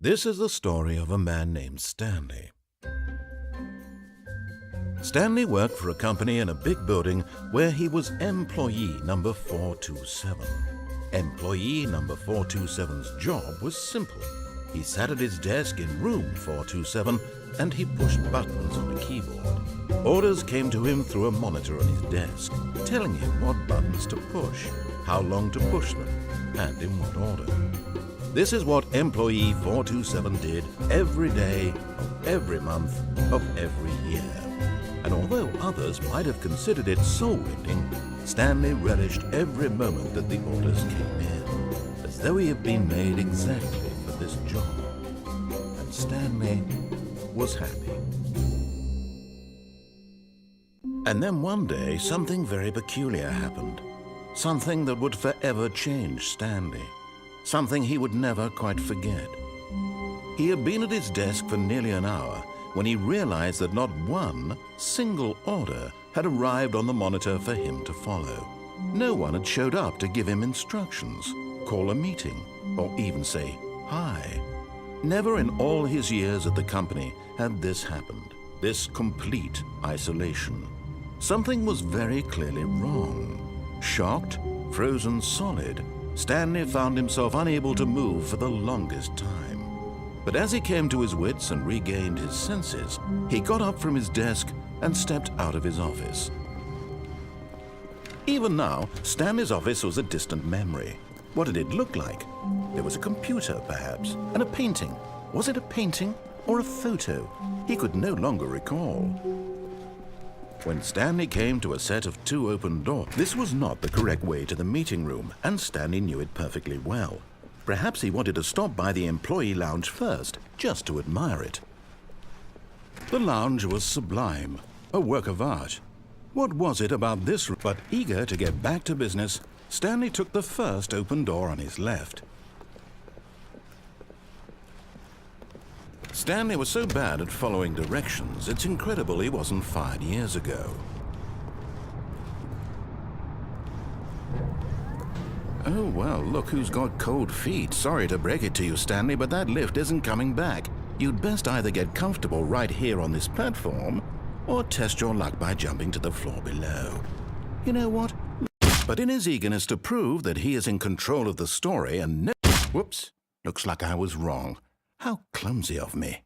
This is the story of a man named Stanley. Stanley worked for a company in a big building where he was employee number 427. Employee number 427's job was simple. He sat at his desk in room 427 and he pushed buttons on a keyboard. Orders came to him through a monitor on his desk, telling him what buttons to push, how long to push them, and in what order. This is what employee 427 did every day of every month of every year. And although others might have considered it soul-rending, Stanley relished every moment that the orders came in, as though he had been made exactly for this job. And Stanley was happy. And then one day, something very peculiar happened. Something that would forever change Stanley. Something he would never quite forget. He had been at his desk for nearly an hour when he realized that not one single order had arrived on the monitor for him to follow. No one had showed up to give him instructions, call a meeting, or even say hi. Never in all his years at the company had this happened, this complete isolation. Something was very clearly wrong. Shocked, frozen solid, Stanley found himself unable to move for the longest time. But as he came to his wits and regained his senses, he got up from his desk and stepped out of his office. Even now, Stanley's office was a distant memory. What did it look like? There was a computer, perhaps, and a painting. Was it a painting or a photo? He could no longer recall. When Stanley came to a set of 2 open doors, this was not the correct way to the meeting room, and Stanley knew it perfectly well. Perhaps he wanted to stop by the employee lounge first, just to admire it. The lounge was sublime, a work of art. What was it about this room? But eager to get back to business, Stanley took the first open door on his left. Stanley was so bad at following directions, it's incredible he wasn't fired years ago. Oh, well, look who's got cold feet. Sorry to break it to you, Stanley, but that lift isn't coming back. You'd best either get comfortable right here on this platform, or test your luck by jumping to the floor below. You know what? But in his eagerness to prove that he is in control of the story and whoops, looks like I was wrong. How clumsy of me.